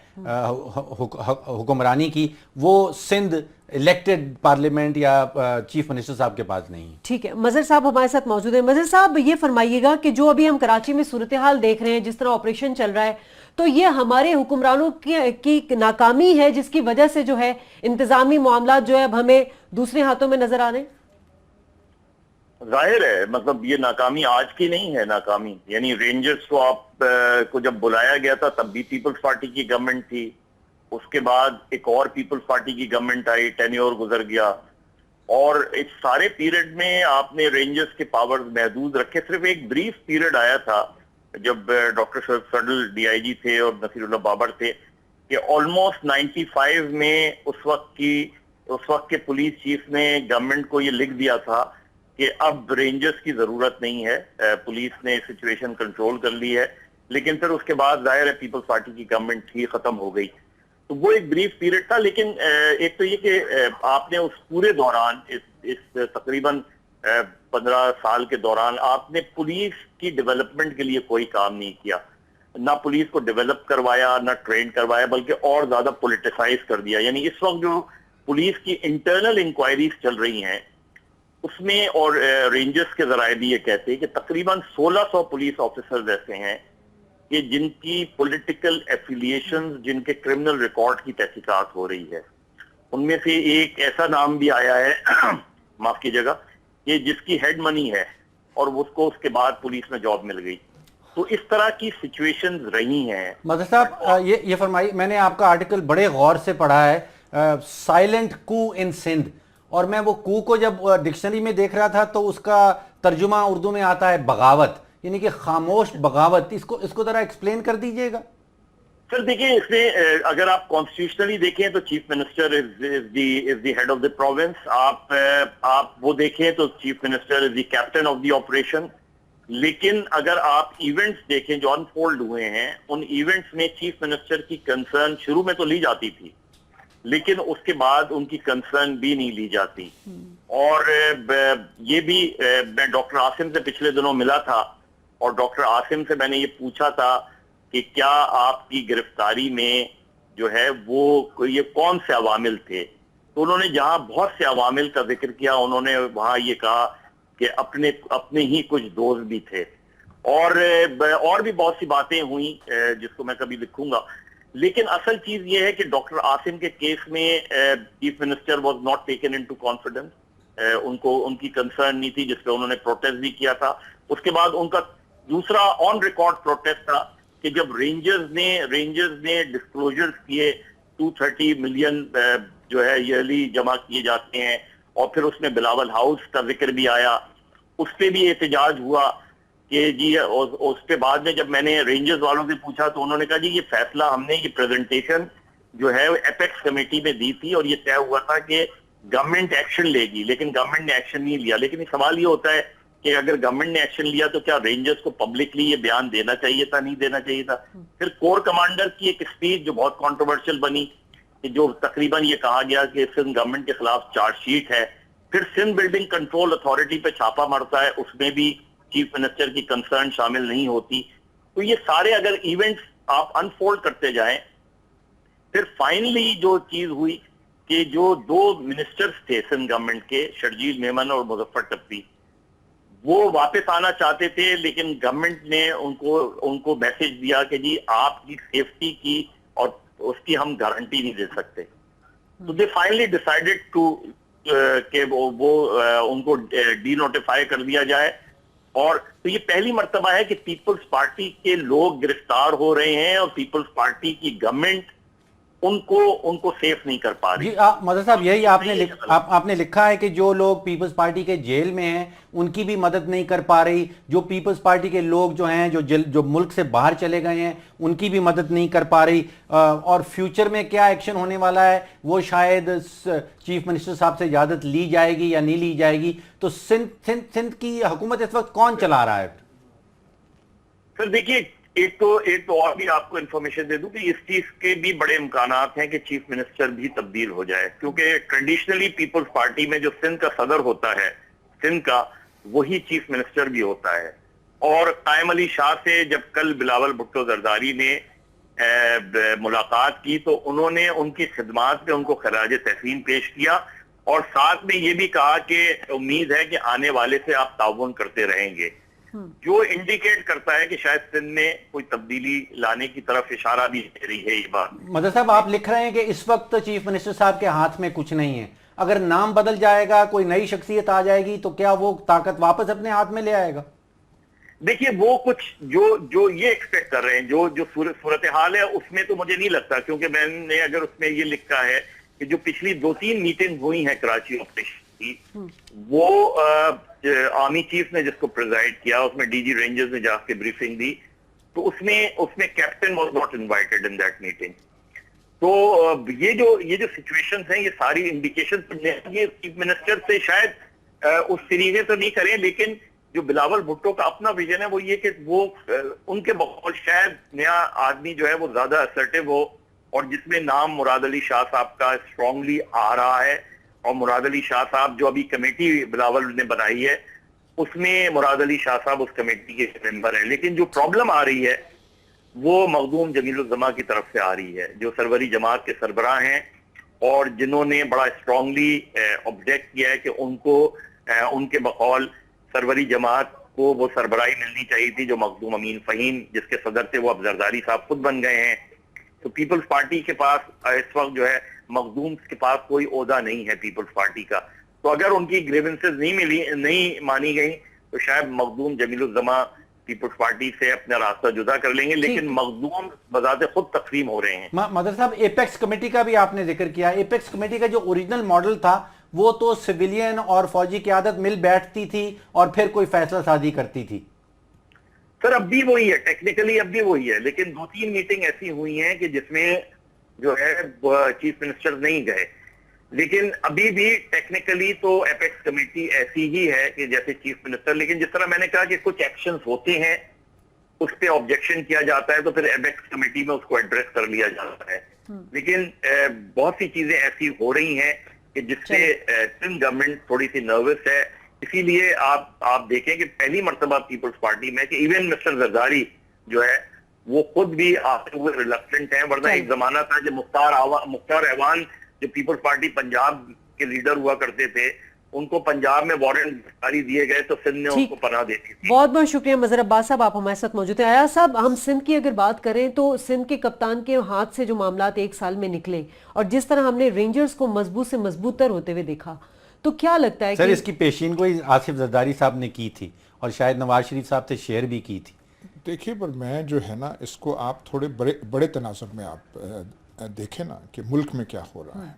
حکمرانی کی وہ سندھ الیکٹڈ پارلیمنٹ یا چیف منسٹر صاحب کے پاس نہیں. ٹھیک ہے، مظہر صاحب ہمارے ساتھ موجود ہیں. مظہر صاحب یہ فرمائیے گا کہ جو ابھی ہم کراچی میں صورتحال دیکھ رہے ہیں، جس طرح آپریشن چل رہا ہے، تو یہ ہمارے حکمرانوں کی ناکامی ہے جس کی وجہ سے جو ہے انتظامی معاملات جو ہے اب ہمیں دوسرے ہاتھوں میں نظر آ رہے ہیں؟ ظاہر ہے، مطلب یہ ناکامی آج کی نہیں ہے. ناکامی یعنی رینجرز کو آپ کو جب بلایا گیا تھا تب بھی پیپلز پارٹی کی گورنمنٹ تھی، اس کے بعد ایک اور پیپلز پارٹی کی گورنمنٹ آئی، ٹینیور گزر گیا، اور اس سارے پیریڈ میں آپ نے رینجرز کے پاور محدود رکھے. صرف ایک بریف پیریڈ آیا تھا جب doctor Shoaib Suddle D I G تھے اور نصیر اللہ بابر تھے، کہ آلموسٹ 95 میں اس وقت کے پولیس چیف نے گورنمنٹ کو یہ لکھ دیا تھا کہ اب رینجرز کی ضرورت نہیں ہے، پولیس نے سچویشن کنٹرول کر لی ہے. لیکن پھر اس کے بعد ظاہر ہے پیپلز پارٹی کی گورنمنٹ ہی ختم ہو گئی. تو وہ ایک بریف پیریڈ تھا. لیکن ایک تو یہ کہ آپ نے اس پورے دوران اس تقریباً 15 سال کے دوران آپ نے پولیس کی ڈیولپمنٹ کے لیے کوئی کام نہیں کیا. نہ پولیس کو ڈیولپ کروایا، نہ ٹرین کروایا، بلکہ اور زیادہ پولیٹیسائز کر دیا. یعنی اس وقت جو پولیس کی انٹرنل انکوائریز چل رہی ہیں اس میں، اور رینجرز کے ذرائع بھی یہ کہتے ہیں کہ تقریباً 1600 پولیس آفیسرز ایسے ہیں کہ جن کی پولیٹیکل ایفیلیشنز، جن کے کرمنل ریکارڈ کی تحقیقات ہو رہی ہے. ان میں سے ایک ایسا نام بھی آیا ہے معاف کیجیے گا، کہ جس کی ہیڈ منی ہے اور اس کو اس کے بعد پولیس میں جاب مل گئی. تو اس طرح کی سچویشنز رہی ہیں. مظہر صاحب یہ فرمائی، میں نے آپ کا آرٹیکل بڑے غور سے پڑھا ہے، سائلنٹ کو ان سندھ، اور میں وہ کو جب ڈکشنری میں دیکھ رہا تھا تو اس کا ترجمہ اردو میں آتا ہے بغاوت، یعنی کہ خاموش بغاوت. اس کو ذرا ایکسپلین کر دیجئے گا. سر دیکھیں، اس میں اگر آپ کانسٹیٹیوشنلی دیکھیں تو chief minister is the head of the province. آپ وہ دیکھیں تو chief minister is the captain of the operation. لیکن اگر آپ ایونٹس دیکھیں جو انفولڈ ہوئے ہیں، ان ایونٹس میں چیف منسٹر کی کنسرن شروع میں تو لی جاتی تھی، لیکن اس کے بعد ان کی کنسرن بھی نہیں لی جاتی. اور یہ بھی میں ڈاکٹر عاصم سے پچھلے دنوں ملا تھا اور ڈاکٹر عاصم سے میں نے یہ پوچھا تھا کہ کیا آپ کی گرفتاری میں جو ہے وہ یہ کون سے عوامل تھے, تو انہوں نے جہاں بہت سے عوامل کا ذکر کیا انہوں نے وہاں یہ کہا کہ اپنے ہی کچھ دوست بھی تھے, اور بھی بہت سی باتیں ہوئیں جس کو میں کبھی لکھوں گا. لیکن اصل چیز یہ ہے کہ ڈاکٹر عاصم کے کیس میں chief minister was not taken into confidence, ان کی کنسرن نہیں تھی, جس پہ انہوں نے پروٹیسٹ بھی کیا تھا. اس کے بعد ان کا دوسرا آن ریکارڈ پروٹیسٹ تھا کہ جب رینجرز نے ڈسکلوجر کیے 230 ملین جو ہے ایئرلی جمع کیے جاتے ہیں, اور پھر اس میں بلاول ہاؤس کا ذکر بھی آیا, اس پہ بھی احتجاج ہوا کہ جی, اس کے بعد میں جب میں نے رینجرز والوں سے پوچھا تو انہوں نے کہا جی یہ فیصلہ ہم نے یہ پریزنٹیشن جو ہے ایپیکس کمیٹی میں دی تھی اور یہ طے ہوا تھا کہ گورنمنٹ ایکشن لے گی, لیکن گورنمنٹ نے ایکشن نہیں لیا. لیکن سوال یہ ہوتا ہے کہ اگر گورنمنٹ نے ایکشن لیا تو کیا رینجرز کو پبلکلی یہ بیان دینا چاہیے تھا, نہیں دینا چاہیے تھا؟ پھر کور کمانڈر کی ایک اسپیچ جو بہت کانٹروورشل بنی, کہ جو تقریباً یہ کہا گیا کہ سندھ گورنمنٹ کے خلاف چارج شیٹ ہے. پھر سندھ بلڈنگ کنٹرول اتھارٹی پہ چھاپا مرتا ہے, اس میں بھی چیف منسٹر کی کنسرن شامل نہیں ہوتی. تو یہ سارے اگر ایونٹس آپ انفولڈ کرتے جائیں, پھر فائنلی جو چیز ہوئی کہ جو 2 منسٹرز تھے سندھ گورنمنٹ کے, شرجیل میمن اور مظفر ٹپی, وہ واپس آنا چاہتے تھے, لیکن گورنمنٹ نے ان کو میسج دیا کہ جی آپ کی سیفٹی کی اور اس کی ہم گارنٹی نہیں دے سکتے. تو دے فائنلی ڈیسائیڈڈ ٹو کہ وہ ان کو ڈی نوٹیفائی کر دیا جائے. اور تو یہ پہلی مرتبہ ہے کہ پیپلز پارٹی کے لوگ گرفتار ہو رہے ہیں اور پیپلز پارٹی کی گورنمنٹ ان کو سیف نہیں کر پا رہی. جی مظہر صاحب, یہی آپ نے لکھا ہے کہ جو لوگ پیپلز پارٹی کے جیل میں ہیں ان کی بھی مدد نہیں کر پا رہی, جو پیپلز پارٹی کے لوگ جو ہیں جو ملک سے باہر چلے گئے ہیں ان کی بھی مدد نہیں کر پا رہی, اور فیوچر میں کیا ایکشن ہونے والا ہے وہ شاید چیف منسٹر صاحب سے اجازت لی جائے گی یا نہیں لی جائے گی. تو سندھ کی حکومت اس وقت کون چلا رہا ہے؟ سر دیکھیے, ایک تو اور بھی آپ کو انفارمیشن دے دوں کہ اس چیز کے بھی بڑے امکانات ہیں کہ چیف منسٹر بھی تبدیل ہو جائے, کیونکہ ٹریڈیشنلی پیپلز پارٹی میں جو سندھ کا صدر ہوتا ہے سندھ کا, وہی چیف منسٹر بھی ہوتا ہے. اور قائم علی شاہ سے جب کل بلاول بھٹو زرداری نے ملاقات کی تو انہوں نے ان کی خدمات پہ ان کو خراج تحسین پیش کیا, اور ساتھ میں یہ بھی کہا کہ امید ہے کہ آنے والے سے آپ تعاون کرتے رہیں گے, جو انڈیکیٹ کرتا ہے کہ شاید سندھ میں کوئی تبدیلی لانے کی طرف اشارہ بھی دے رہی ہے یہ بات. مظہر صاحب, آپ لکھ رہے ہیں کہ اس وقت چیف منسٹر صاحب کے ہاتھ میں کچھ نہیں ہے, اگر نام بدل جائے گا, کوئی نئی شخصیت آ جائے گی تو کیا وہ طاقت واپس اپنے ہاتھ میں لے آئے گا؟ دیکھیے وہ کچھ جو یہ ایکسپیکٹ کر رہے ہیں, جو صورتحال ہے اس میں تو مجھے نہیں لگتا, کیونکہ میں نے اگر اس میں یہ لکھا ہے کہ جو پچھلی 2-3 میٹنگ ہوئی ہیں کراچی آپریشن کی, وہ آرمی چیف نے جس کو پریزائڈ کیا, اس میں ڈی جی رینجرز نے جا کے بریفنگ دی, تو اس میں captain was not invited in that meeting. تو یہ جو سچویشنز ہیں یہ ساری انڈیکیشن یہ چیف منسٹر سے شاید اس طریقے سے نہیں کریں, لیکن جو بلاول بھٹو کا اپنا ویژن ہے وہ یہ کہ وہ ان کے بقول شاید نیا آدمی جو ہے وہ زیادہ اسرٹیو ہو, اور جس میں نام مراد علی شاہ صاحب کا اسٹرانگلی آ رہا ہے. اور مراد علی شاہ صاحب جو ابھی کمیٹی بلاول نے بنائی ہے اس میں مراد علی شاہ صاحب اس کمیٹی کے ممبر ہیں, لیکن جو پرابلم آ رہی ہے وہ مخدوم جمیل الزما کی طرف سے آ رہی ہے, جو سروری جماعت کے سربراہ ہیں اور جنہوں نے بڑا اسٹرانگلی آبجیکٹ کیا ہے کہ ان کے بقول سروری جماعت کو وہ سربراہی ملنی چاہیے تھی جو مخدوم امین فہیم جس کے صدر تھے وہ اب زرداری صاحب خود بن گئے ہیں. تو پیپلز پارٹی کے پاس اس وقت جو ہے مخدوم کے پاس کوئی عہدہ نہیں ہے پیپلز پارٹی کا, تو اگر ان کی گریونسز نہیں مانی گئی تو شاید مخدوم جمیل الزما پیپلز پارٹی سے اپنا راستہ جدا کر لیں گے, لیکن مخدوم بذات خود تقسیم ہو رہے ہیں. مظہر صاحب, ایپیکس کمیٹی کا بھی آپ نے ذکر کیا. ایپیکس کمیٹی کا جو اوریجنل ماڈل تھا وہ تو سویلین اور فوجی قیادت مل بیٹھتی تھی اور پھر کوئی فیصلہ سازی کرتی تھی. سر اب بھی وہی ہے, ٹیکنیکلی اب بھی وہی ہے, لیکن 2-3 میٹنگ ایسی ہوئی ہیں کہ جس میں جو ہے چیف منسٹر نہیں گئے, لیکن ابھی بھی ٹیکنیکلی تو ایپیکس کمیٹی ایسی ہی ہے کہ جیسے چیف منسٹر, لیکن جس طرح میں نے کہا کہ کچھ ایکشنز ہوتے ہیں اس پہ آبجیکشن کیا جاتا ہے تو پھر ایپیکس کمیٹی میں اس کو ایڈریس کر لیا جاتا ہے. لیکن بہت سی چیزیں ایسی ہو رہی ہیں کہ جس سے سندھ گورنمنٹ تھوڑی سی نروس ہے. اسی لیے آپ دیکھیں کہ پہلی مرتبہ پیپلز پارٹی میں کہ ایون مسٹر زرداری جو ہے وہ خود بھی آتے ہوئے ریلکٹنٹ ہیں, ورنہ ایک زمانہ تھا جب مختار ایوان جو پیپلز پارٹی پنجاب کے لیڈر ہوا کرتے تھے, ان کو پنجاب میں وارنٹ جاری دیے گئے تو سندھ نے ان کو پناہ دیتی تھی. بہت بہت شکریہ مظہر عباس صاحب, آپ ہمارے ساتھ موجود ہیں. ایاز صاحب, ہم سندھ کی اگر بات کریں تو سندھ کے کپتان کے ہاتھ سے جو معاملات ایک سال میں نکلے اور جس طرح ہم نے رینجرز کو مضبوط سے مضبوط تر ہوتے ہوئے دیکھا, تو کیا لگتا ہے سر کہ اس کی پیشین گوئی آصف زرداری صاحب نے کی تھی اور شاید نواز شریف صاحب سے شیئر بھی کی تھی. دیکھیے, پر میں جو ہے نا اس کو آپ تھوڑے بڑے تناظر میں آپ دیکھیں نا کہ ملک میں کیا ہو رہا ہے.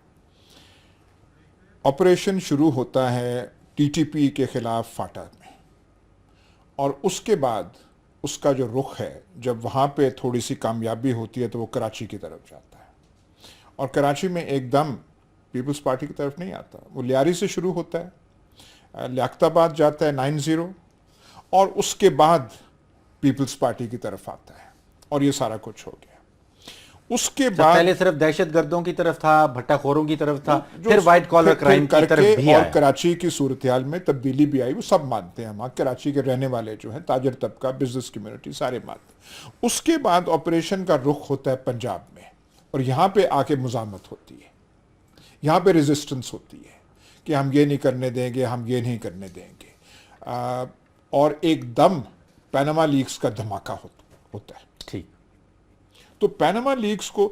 آپریشن شروع ہوتا ہے ٹی ٹی پی کے خلاف فاٹا میں, اور اس کے بعد اس کا جو رخ ہے جب وہاں پہ تھوڑی سی کامیابی ہوتی ہے تو وہ کراچی کی طرف جاتا ہے, اور کراچی میں ایک دم پیپلز پارٹی کی طرف نہیں آتا. وہ لیاری سے شروع ہوتا ہے, لیاقت آباد جاتا ہے 9-0, اور اس کے بعد پیپلز پارٹی کی طرف آتا ہے, اور یہ سارا کچھ ہو گیا. اس کے بعد پہلے صرف دہشت گردوں کی طرف تھا, بھٹا خوروں کی طرف تھا, پھر وائٹ کالر کرائم کی طرف بھی اور آیا. کراچی کی صورتحال میں تبدیلی بھی آئی, وہ سب مانتے ہیں. وہاں کراچی کے رہنے والے جو ہیں, تاجر طبقہ, بزنس کمیونٹی, سارے مانتے ہیں. اس کے بعد آپریشن کا رخ ہوتا ہے پنجاب میں, اور یہاں پہ آ کے مزاحمت ہوتی ہے, یہاں پہ ریزسٹنس ہوتی ہے کہ ہم یہ نہیں کرنے دیں گے, ہم یہ نہیں کرنے دیں گے, اور ایک دم پیناما لیکس کا دھماکہ ہوتا ہے. ٹھیک. تو پیناما لیکس کو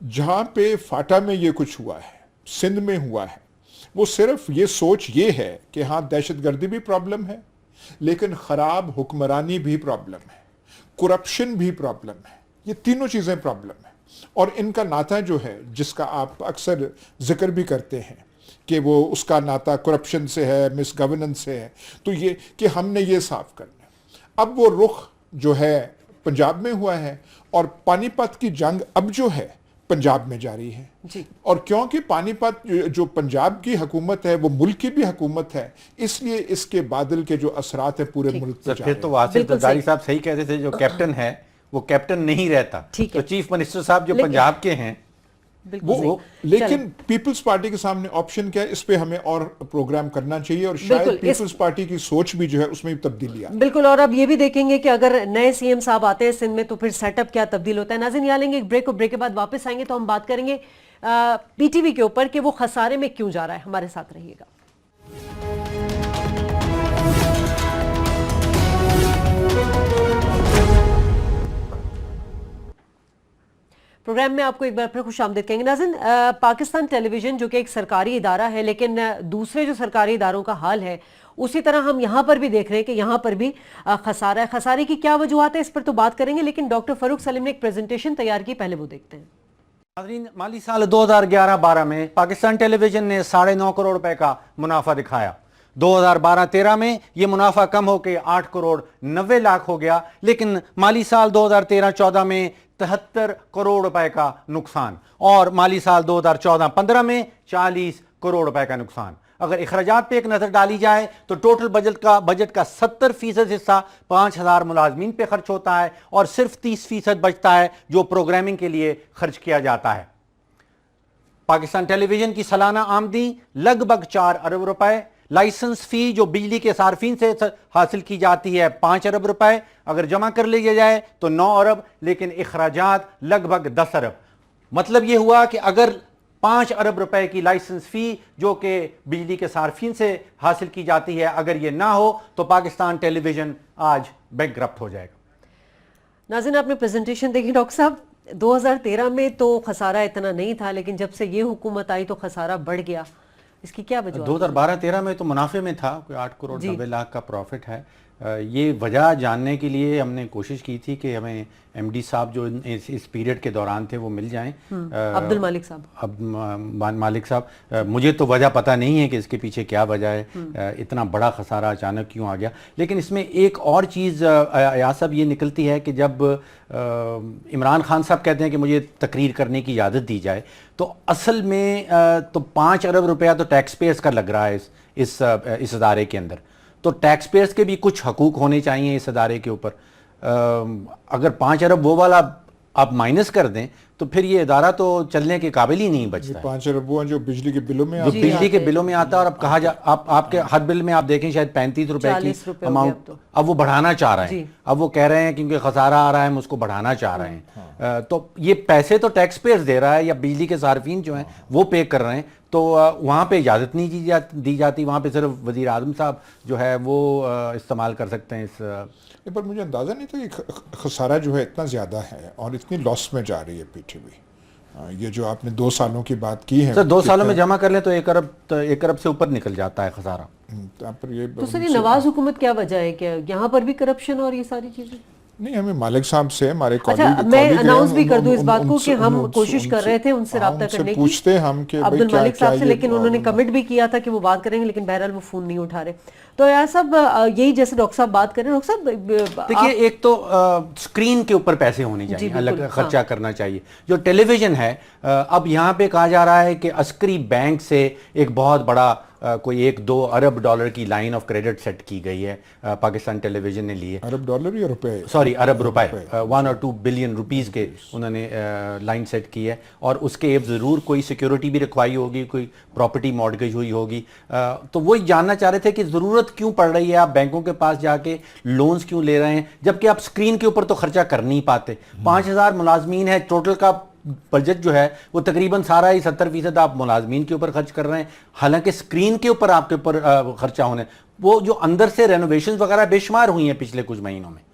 جہاں پہ فاٹا میں یہ کچھ ہوا ہے, سندھ میں ہوا ہے, وہ صرف یہ سوچ یہ ہے کہ ہاں دہشت گردی بھی پرابلم ہے, لیکن خراب حکمرانی بھی پرابلم ہے, کرپشن بھی پرابلم ہے. یہ تینوں چیزیں پرابلم ہیں, اور ان کا ناطہ جو ہے جس کا آپ اکثر ذکر بھی کرتے ہیں کہ وہ اس کا ناطہ کرپشن سے ہے, مس گورننس سے ہے, تو یہ کہ ہم نے یہ صاف کرنا ہے. اب وہ رخ جو ہے پنجاب میں ہوا ہے, اور پانی پت کی جنگ اب جو ہے پنجاب میں جاری ہے. اور کیونکہ پانی پت جو پنجاب کی حکومت ہے وہ ملک کی بھی حکومت ہے, اس لیے اس کے بادل کے جو اثرات ہیں پورے ملک پہ جا رہے ہیں. پھر تو آصف زرداری صاحب صحیح کہتے تھے, جو کیپٹن ہے وہ کیپٹن نہیں رہتا. تو چیف منسٹر صاحب جو پنجاب کے ہیں وہ, لیکن پیپلز پارٹی کے سامنے آپشن کیا ہے, اس پہ ہمیں اور پروگرام کرنا چاہیے, اور شاید پیپلز پارٹی کی سوچ بھی جو ہے اس میں بھی تبدیلی آئے. بالکل. اور اب یہ بھی دیکھیں گے کہ اگر نئے سی ایم صاحب آتے ہیں سندھ میں تو پھر سیٹ اپ کیا تبدیل ہوتا ہے. ناظرین, یہاں لیں گے ایک بریک, اور بریک کے بعد واپس آئیں گے تو ہم بات کریں گے پی ٹی وی کے اوپر کہ وہ خسارے میں کیوں جا رہا ہے. ہمارے ساتھ رہیے گا. پروگرام میں آپ کو ایک بار پھر خوش آمدید کہیں گے. ناظرین, پاکستان ٹیلی ویژن جو کہ ایک سرکاری ادارہ ہے, لیکن دوسرے جو سرکاری اداروں کا حال ہے اسی طرح ہم یہاں پر بھی دیکھ رہے ہیں کہ یہاں پر بھی خسارہ ہے. خسارے کی کیا وجوہات ہے اس پر تو بات کریں گے, لیکن ڈاکٹر فاروق سلیم نے ایک پریزنٹیشن تیار کی, پہلے وہ دیکھتے ہیں. ناظرین, مالی سال 2011-12 میں پاکستان ٹیلی ویژن نے 9.5 کروڑ روپے کا منافع دکھایا. 2012-13 میں یہ منافع کم ہو کے 8 کروڑ 90 لاکھ ہو گیا, لیکن مالی سال 2013-14 میں 73 کروڑ روپے کا نقصان, اور مالی سال 2014-15 میں 40 کروڑ روپے کا نقصان. اگر اخراجات پہ ایک نظر ڈالی جائے تو ٹوٹل بجٹ کا 70% حصہ 5000 ملازمین پہ خرچ ہوتا ہے, اور صرف 30% بچتا ہے جو پروگرامنگ کے لیے خرچ کیا جاتا ہے. پاکستان ٹیلی ویژن کی سالانہ آمدنی لگ بھگ 4 ارب روپے, لائسنس فی جو بجلی کے صارفین سے حاصل کی جاتی ہے 5 ارب روپے, اگر جمع کر لیا جائے تو 9 ارب, لیکن اخراجات لگ بھگ 10 ارب. مطلب یہ ہوا کہ اگر 5 ارب روپے کی لائسنس فی جو کہ بجلی کے صارفین سے حاصل کی جاتی ہے, اگر یہ نہ ہو تو پاکستان ٹیلی ویژن آج بینکرپٹ ہو جائے گا. ناظرین, آپ نے پریزنٹیشن دیکھی. ڈاکٹر صاحب, 2013 میں تو خسارہ اتنا نہیں تھا, لیکن جب سے یہ حکومت آئی تو خسارہ بڑھ گیا. اس کی کیا وجہ؟ 2012-13 میں تو منافع میں تھا, کوئی 8 کروڑ 90 لاکھ کا پروفٹ ہے. یہ وجہ جاننے کے لیے ہم نے کوشش کی تھی کہ ہمیں ایم ڈی صاحب جو اس پیریڈ کے دوران تھے وہ مل جائیں. عبد المالک صاحب, مجھے تو وجہ پتہ نہیں ہے کہ اس کے پیچھے کیا وجہ ہے, اتنا بڑا خسارہ اچانک کیوں آ گیا. لیکن اس میں ایک اور چیز ایاز صاحب یہ نکلتی ہے کہ جب عمران خان صاحب کہتے ہیں کہ مجھے تقریر کرنے کی اجازت دی جائے, تو اصل میں تو 5 ارب روپیہ تو ٹیکس پیئرز کا لگ رہا ہے اس ادارے کے اندر. تو ٹیکس پیئرز کے بھی کچھ حقوق ہونے چاہیے اس ادارے کے اوپر. اگر 5 ارب وہ والا آپ مائنس کر دیں تو پھر یہ ادارہ تو چلنے کے قابل ہی نہیں بچتا ہے. 5 ارب جو بجلی کے بلوں میں جو بجلی کے بلوں میں آتا ہے, اور اب کہا جا آپ کے ہر بل میں آپ دیکھیں شاید 35 روپے کی 40 روپے اماؤنٹ اب وہ بڑھانا چاہ رہے ہیں. اب وہ کہہ رہے ہیں کیونکہ خسارہ آ رہا ہے ہم اس کو بڑھانا چاہ رہے ہیں. تو یہ پیسے تو ٹیکس پیئرز دے رہا ہے یا بجلی کے صارفین جو ہیں وہ پے کر رہے ہیں. تو وہاں پہ اجازت نہیں دی جاتی, وہاں پہ صرف وزیر اعظم صاحب جو ہے وہ استعمال کر سکتے ہیں اس. پر مجھے اندازہ نہیں تھا کہ خسارہ جو ہے اتنا زیادہ ہے اور اتنی لاس میں جا رہی ہے پی ٹی وی. یہ جو آپ نے 2 سالوں کی بات کی ہے سر 2 سالوں میں جمع کر لیں تو 1 ارب سے اوپر نکل جاتا ہے خسارہ. تو سر یہ نواز حکومت کیا وجہ ہے کہ یہاں پر بھی کرپشن اور یہ ساری چیزیں؟ نہیں, ہمیں مالک صاحب سے ہمارے اچھا میں اناؤنس بھی کر دوں اس بات کو کہ ہم کوشش کر رہے تھے ان سے رابطہ کرنے کی, پوچھتے ہم کہ عبد المالک صاحب سے, لیکن انہوں نے کمٹ بھی کیا تھا کہ وہ بات کریں گے, لیکن بہرحال وہ فون نہیں اٹھا رہے. تو یار صاحب یہی جیسے ڈاکٹر صاحب بات کریں, ڈاکٹر صاحب دیکھیے ایک تو اسکرین کے اوپر پیسے ہونے چاہیے, الگ خرچہ کرنا چاہیے. جو ٹیلی ویژن ہے اب یہاں پہ کہا جا رہا ہے کہ عسکری بینک سے ایک بہت بڑا کوئی 1-2 ارب ڈالر کی لائن آف کریڈٹ سیٹ کی گئی ہے پاکستان ٹیلی ویژن نے لی ہے. ارب ڈالر یا روپے؟ سوری ارب روپے, 1 or 2 بلین روپیز کے انہوں نے لائن سیٹ کی ہے, اور اس کے ضرور کوئی سیکیورٹی بھی رکھوائی ہوگی, کوئی پراپرٹی مارگیج ہوئی ہوگی. تو وہی جاننا چاہ رہے تھے کہ ضرورت کیوں پڑ رہی ہے, آپ بینکوں کے پاس جا کے لونز کیوں لے رہے ہیں جبکہ آپ اسکرین کے اوپر تو خرچہ کر نہیں پاتے. 5000 ملازمین ہیں, ٹوٹل کا بجٹ جو ہے وہ تقریباً سارا ہی 70% آپ ملازمین کے اوپر خرچ کر رہے ہیں, حالانکہ اسکرین کے اوپر آپ کے اوپر خرچہ ہونے. وہ جو اندر سے رینوویشن وغیرہ بے شمار ہوئی ہیں پچھلے کچھ مہینوں میں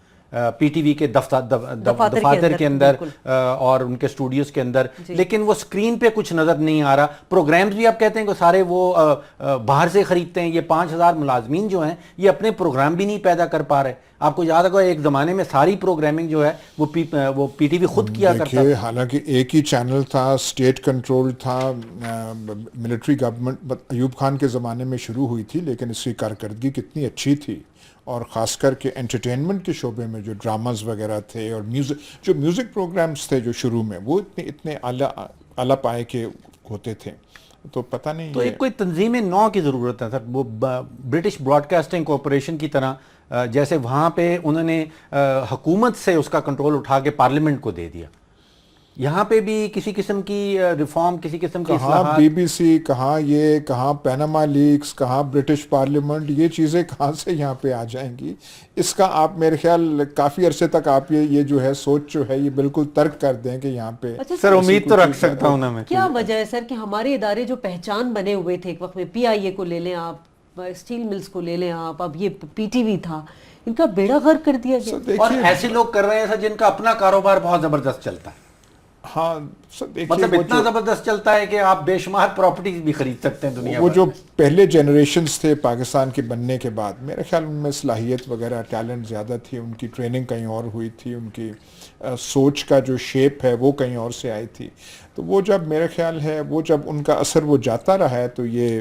پی ٹی وی کے دفاتر کے اندر اور ان کے اسٹوڈیوز کے اندر, لیکن وہ اسکرین پہ کچھ نظر نہیں آ رہا. پروگرامز بھی آپ کہتے ہیں کہ سارے وہ باہر سے خریدتے ہیں. یہ 5000 ملازمین جو ہیں یہ اپنے پروگرام بھی نہیں پیدا کر پا رہے. آپ کو یاد ہوگا ایک زمانے میں ساری پروگرامنگ جو ہے وہ پی ٹی وی خود کیا کرتا تھا. حالانکہ ایک ہی چینل تھا, اسٹیٹ کنٹرول تھا, ملٹری گورنمنٹ ایوب خان کے زمانے میں شروع ہوئی تھی, لیکن اس کی کارکردگی کتنی اچھی تھی. اور خاص کر کے انٹرٹینمنٹ کے شعبے میں جو ڈراماز وغیرہ تھے اور میوزک پروگرامز تھے جو شروع میں وہ اتنے اعلیٰ پائے کے ہوتے تھے. تو پتہ نہیں, تو ایک کوئی تنظیم نو کی ضرورت ہے سر. وہ برٹش براڈ کاسٹنگ کارپوریشن کی طرح, جیسے وہاں پہ انہوں نے حکومت سے اس کا کنٹرول اٹھا کے پارلیمنٹ کو دے دیا, یہاں پہ بھی کسی قسم کی ریفارم, کسی قسم کی کہاں بی بی سی, کہاں پیناما لیکس, کہاں برٹش پارلیمنٹ, یہ چیزیں کہاں سے یہاں پہ آ جائیں گی. اس کا آپ میرے خیال کافی عرصے تک آپ یہ جو ہے سوچ جو ہے یہ بالکل ترک کر دیں کہ یہاں پہ. سر امید تو رکھ سکتا ہوں نا میں. کیا وجہ ہے سر کہ ہمارے ادارے جو پہچان بنے ہوئے تھے ایک وقت میں, پی آئی اے کو لے لیں آپ, اسٹیل ملز کو لے لیں آپ, اب یہ پی ٹی وی تھا, ان کا بیڑا غرق کر دیا گیا. اور ایسے لوگ کر رہے ہیں سر جن کا اپنا کاروبار بہت زبردست چلتا ہے. ہاں مطلب اتنا زبردست چلتا ہے کہ آپ بے شمار پراپرٹیز بھی خرید سکتے ہیں دنیا. وہ جو پہلے جنریشنز تھے پاکستان کے بننے کے بعد, میرے خیال ان میں صلاحیت وغیرہ ٹیلنٹ زیادہ تھی, ان کی ٹریننگ کہیں اور ہوئی تھی, ان کی سوچ کا جو شیپ ہے وہ کہیں اور سے آئی تھی. تو وہ جب میرے خیال ہے وہ جب ان کا اثر وہ جاتا رہا ہے تو یہ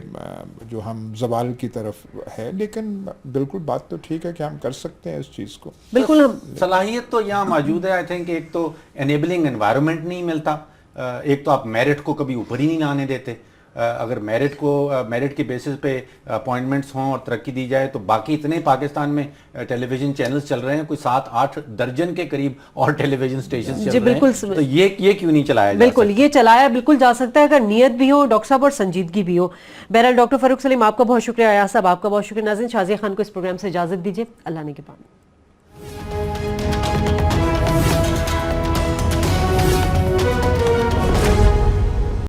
جو ہم زوال کی طرف ہے. لیکن بالکل بات تو ٹھیک ہے کہ ہم کر سکتے ہیں اس چیز کو. بالکل صلاحیت تو یہاں موجود ہے. آئی تھنک ایک تو انیبلنگ انوائرمنٹ نہیں ملتا, ایک تو آپ میرٹ کو کبھی اوپر ہی نہیں آنے دیتے. اگر میرٹ کے بیسس پہ اپوائنٹمنٹس ہوں اور ترقی دی جائے تو باقی اتنے پاکستان میں ٹیلی ویژن چینلز چل رہے ہیں, کوئی 7-8 درجن کے قریب اور ٹیلی ویژن اسٹیشنز چل رہے ہیں, تو یہ کیوں نہیں چلایا جا بالکل یہ چلایا بالکل جا سکتا ہے اگر نیت بھی ہو ڈاکٹر صاحب اور سنجیدگی بھی ہو. بہرحال ڈاکٹر فاروق سلیم آپ کا بہت شکریہ, ایاز صاحب آپ کا بہت شکریہ. ناظرین شازیہ خان کو اس پروگرام سے اجازت دیجیے. اللہ نے کے پاس.